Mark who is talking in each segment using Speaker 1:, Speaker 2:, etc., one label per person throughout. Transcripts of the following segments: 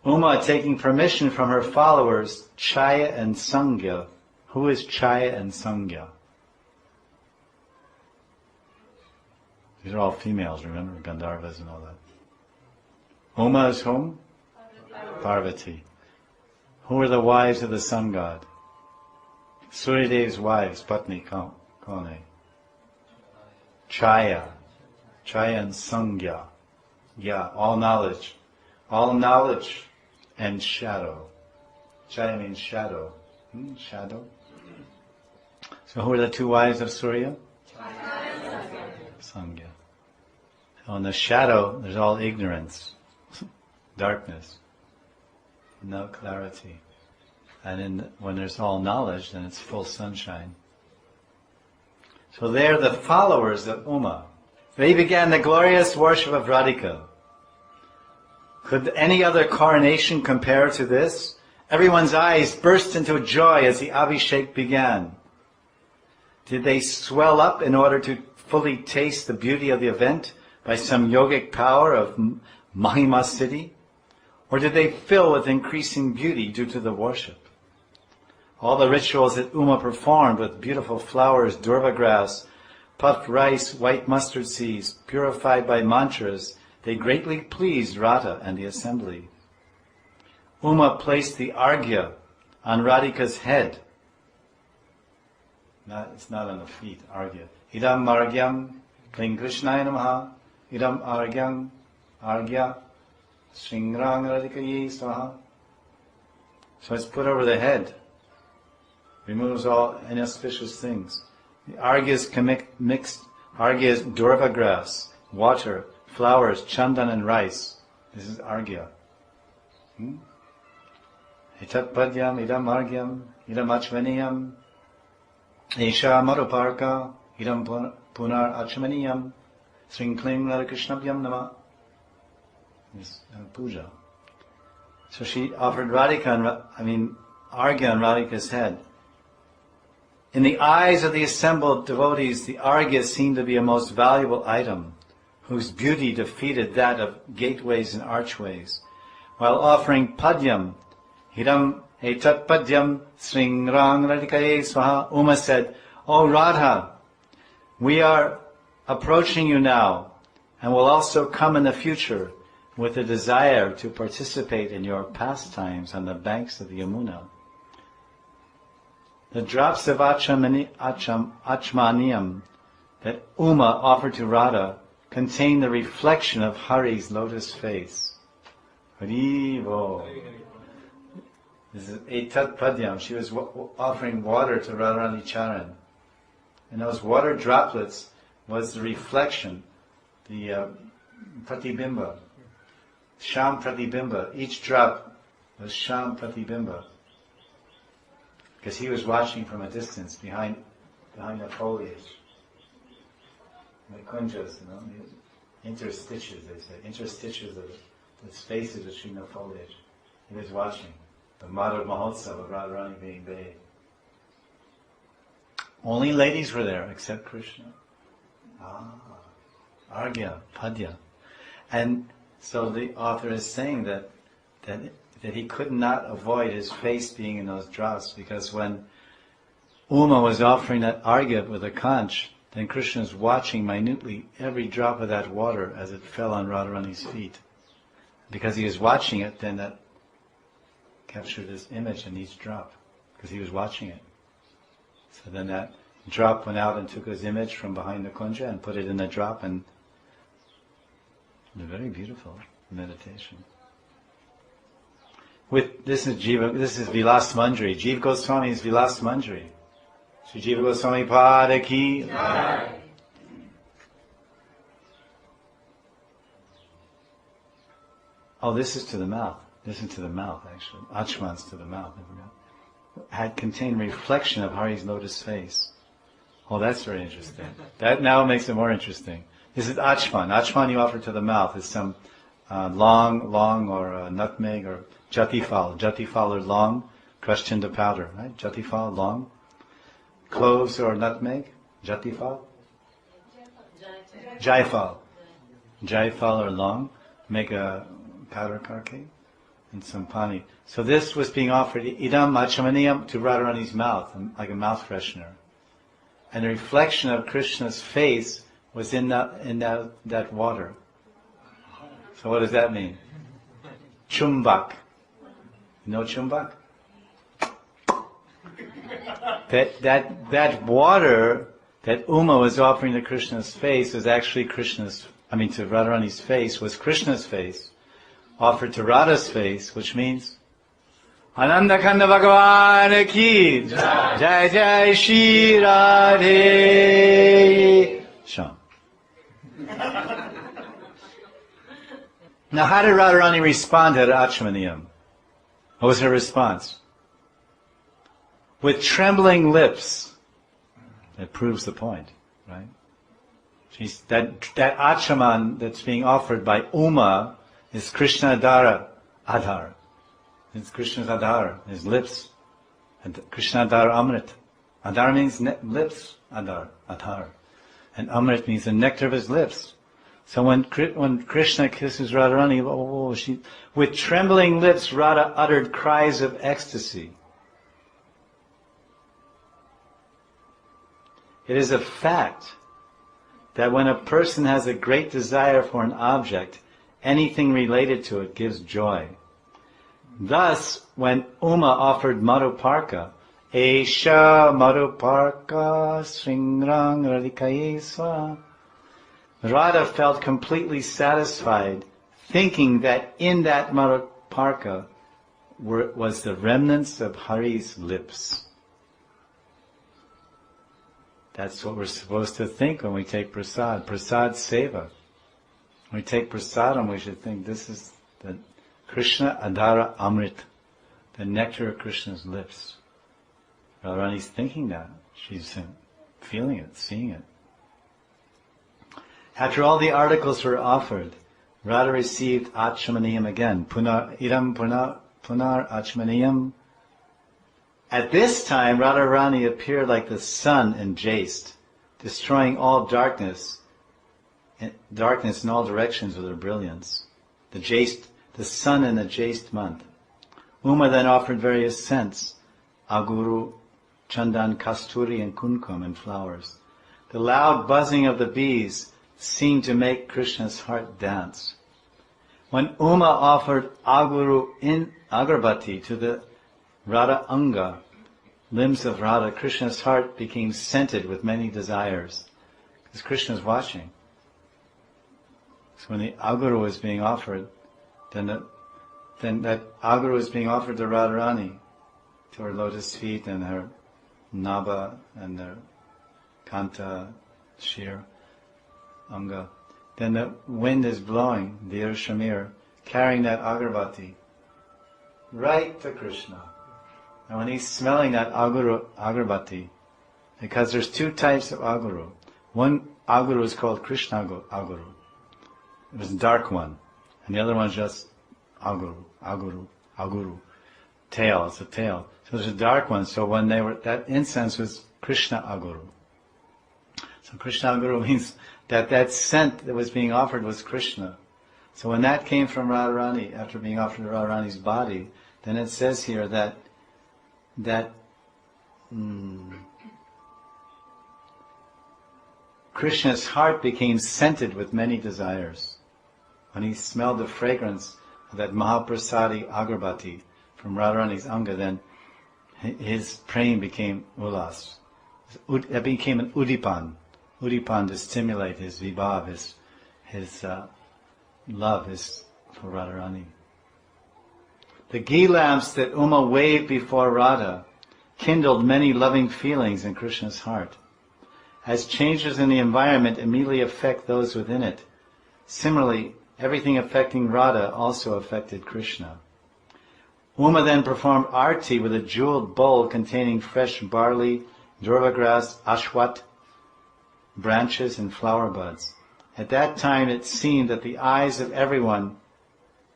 Speaker 1: Uma taking permission from her followers, Chaya and Sangya. Who is Chaya and Sangya? These are all females, remember? Gandharvas and all that. Uma is whom? Parvati. Who are the wives of the sun god? Suryadev's wives, Patni Kone. Chaya. Chaya and Sangya. Yeah, all knowledge. All knowledge and shadow. Chaya means shadow. Shadow. So who are the two wives of Surya? Sangya. So in the shadow, there's all ignorance, darkness, no clarity. And when there's all knowledge, then it's full sunshine. So they're the followers of Uma. They began the glorious worship of Radhika. Could any other coronation compare to this? Everyone's eyes burst into joy as the Abhishek began. Did they swell up in order to fully taste the beauty of the event by some yogic power of Mahima Siddhi? Or did they fill with increasing beauty due to the worship? All the rituals that Uma performed with beautiful flowers, durva grass, puffed rice, white mustard seeds, purified by mantras, they greatly pleased Radha and the assembly. Uma placed the arghya on Radhika's head. It's not on the feet, arghya. Idam arghyam, Kling Krishnaya namaha, idam arghyam, arghya, Sringrang Radhikaye swaha. So it's put over the head. Removes all inauspicious things. The arghya is mixed. Arghya is durva grass, water, flowers, chandan and rice. This is arghya. Etat padyam, idam argyam, idam achmaniyam, esha maruparka, idam punar achmaniyam, srinkling radhakrishnabhyam nama. This puja. So she offered arghya on Radhika's head. In the eyes of the assembled devotees, the arghya seemed to be a most valuable item, whose beauty defeated that of gateways and archways. While offering padyam, Hiram etat padyam sringrang radhikaye swaha, Uma said, "O Radha, we are approaching you now, and will also come in the future with a desire to participate in your pastimes on the banks of the Yamuna." The drops of achmaniyam that Uma offered to Radha contained the reflection of Hari's lotus face. Harivo. This is etat padyam. She was offering water to Radharani Charan. And those water droplets was the reflection, the pratibimba, sham pratibimba. Each drop was sham pratibimba. Because he was watching from a distance behind the foliage. The kunjas, interstitious, they say, interstitious of the spaces between the foliage. He was watching the Madhav Mahotsav of Radharani being bathed. Only ladies were there except Krishna. Arghya, Padya. And so the author is saying that he could not avoid his face being in those drops, because when Uma was offering that arghya with a conch, then Krishna is watching minutely every drop of that water as it fell on Radharani's feet. Because he was watching it, then that captured this image in each drop, because he was watching it. So then that drop went out and took his image from behind the kunja and put it in the drop, and a very beautiful meditation. This is Vilas Manjari. Jiva Goswami is Vilas Manjari. Sri Jiva Goswami Pada Ki. Oh, this is to the mouth. Listen to the mouth, actually. Achman's to the mouth. Had contained reflection of Hari's lotus face. Oh, that's very interesting. That now makes it more interesting. This is Achman. Achman you offer to the mouth is some long or nutmeg or jatifal. Jatifal are long, crushed into powder, right? Jatifal, long. Cloves or nutmeg, jatifal. Jaifal. Jaifal are long, make a powder karke. and some pani. So this was being offered, idam achamaniyam, to Radharani's mouth, like a mouth freshener. And the reflection of Krishna's face was in that water. So what does that mean? Chumbak. You know chumbak? That water that Uma was offering to Krishna's face was actually to Radharani's face, was Krishna's face, offered to Radha's face, which means Ananda Kanda Bhagavan ki Jai Jai Shri Radhe Sham. Now how did Radharani respond to Achamaniyam? What was her response? With trembling lips. That proves the point, right? That Achaman that's being offered by Uma is Krishna Adhar. It's Krishna's Adhar, his lips. And Krishna Adhar Amrit. Adhar means lips, Adhar. And Amrit means the nectar of his lips. So when Krishna kisses Radharani, with trembling lips, Radha uttered cries of ecstasy. It is a fact that when a person has a great desire for an object, anything related to it gives joy. Thus, when Uma offered Madhuparka, Esha Madhuparka Sringrang Radhikaye Swa, Radha felt completely satisfied, thinking that in that Madhuparka was the remnants of Hari's lips. That's what we're supposed to think when we take prasad. Prasad seva. When we take prasadam, we should think this is the Krishna Adhara Amrit, the nectar of Krishna's lips. Radharani's thinking that. She's feeling it, seeing it. After all the articles were offered, Radha received Achamaniyam again. Punar Achamaniyam. At this time, Radharani appeared like the sun in Jaist, destroying all darkness in all directions with her brilliance. The sun in the Jaist month. Uma then offered various scents, aguru, chandan, kasturi, and kunkum, and flowers. The loud buzzing of the bees seemed to make Krishna's heart dance. When Uma offered aguru in agarbati to the Radha Anga, limbs of Radha, Krishna's heart became scented with many desires. Because Krishna's watching. So when the aguru was being offered, then that aguru was being offered to Radharani, to her lotus feet and her nabha and her kanta, shir, anga. Then the wind is blowing, the Shamir, carrying that agarbati right to Krishna. And when he's smelling that agarbati, because there's two types of aguru. One aguru is called Krishna aguru. It was a dark one. And the other one's just aguru. Tail, it's a tail. So there's a dark one. So when that incense was Krishna aguru. So Krishna aguru means that scent that was being offered was Krishna. So when that came from Radharani, after being offered to Radharani's body, then it says here that Krishna's heart became scented with many desires. When he smelled the fragrance of that Mahaprasadi agarbati from Radharani's anga, then his praying became ulas. That became an udipan to stimulate his vibhav, his love for Radharani. The ghee lamps that Uma waved before Radha kindled many loving feelings in Krishna's heart. As changes in the environment immediately affect those within it, similarly, everything affecting Radha also affected Krishna. Uma then performed arti with a jeweled bowl containing fresh barley, durva grass, ashwat, branches, and flower buds. At that time it seemed that the eyes of everyone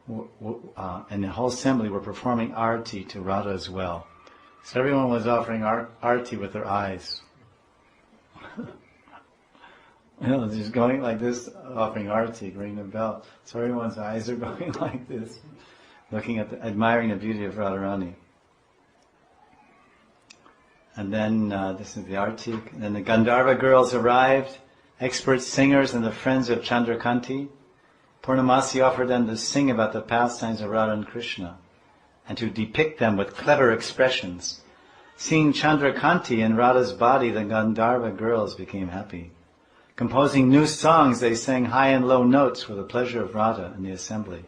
Speaker 1: and the whole assembly were performing arti to Radha as well. So everyone was offering arti with their eyes. Just going like this, offering arti, ringing the bell. So everyone's eyes are going like this. looking at, admiring the beauty of Radharani. And then, this is the Artik. And then the Gandharva girls arrived, expert singers and the friends of Chandrakanti. Purnamasi offered them to sing about the pastimes of Radha and Krishna, and to depict them with clever expressions. Seeing Chandrakanti in Radha's body, the Gandharva girls became happy. Composing new songs, they sang high and low notes for the pleasure of Radha in the assembly.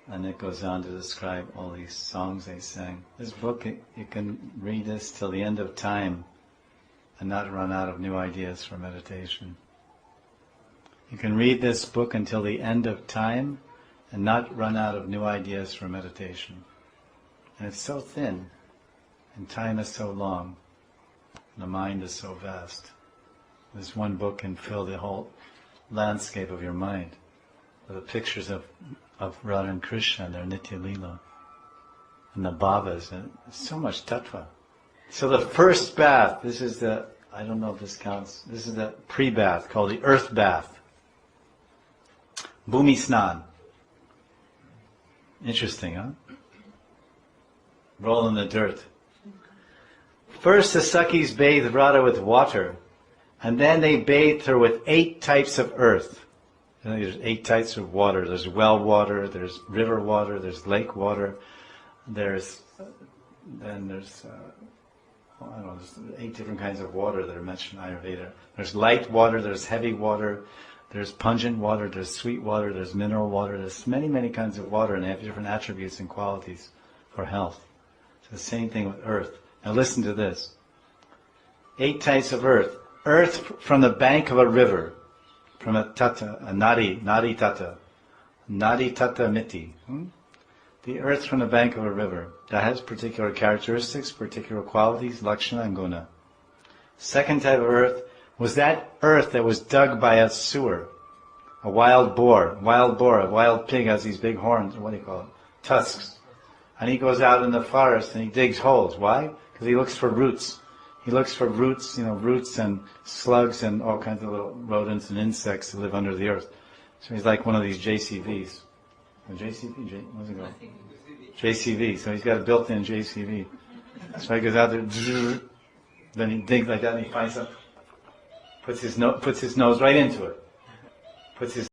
Speaker 1: And it goes on to describe all these songs they sang. This book, you can read this till the end of time and not run out of new ideas for meditation. You can read this book until the end of time and not run out of new ideas for meditation. And it's so thin, and time is so long, and the mind is so vast. This one book can fill the whole landscape of your mind with the pictures of Radha and Krishna and their Nitya Lila, and the bhavas, and so much tattva. So the first bath, this is the, I don't know if this counts, this is the pre-bath called the earth bath. Bhumi Snan. Interesting, huh? Roll in the dirt. First the Sakhis bathed Radha with water, and then they bathed her with 8 types of earth. There's 8 types of water. There's well water, there's river water, there's lake water, there's 8 different kinds of water that are mentioned in Ayurveda. There's light water, there's heavy water, there's pungent water, there's sweet water, there's mineral water, there's many, many kinds of water, and they have different attributes and qualities for health. It's the same thing with earth. Now listen to this. 8 types of earth. Earth from the bank of a river, from a tata, a nadi tata miti. The earth from the bank of a river that has particular characteristics, particular qualities, lakshana and guna. Second type of earth was that earth that was dug by a sewer. A wild boar, a wild pig has these big horns, what do you call it? Tusks. And he goes out in the forest and he digs holes. Why? Because he looks for roots. He looks for roots, roots and slugs and all kinds of little rodents and insects that live under the earth. So he's like one of these JCVs. What's it called? JCV. So he's got a built-in JCV. So he goes out there, then he digs like that and he finds something. Puts his nose right into it. Puts his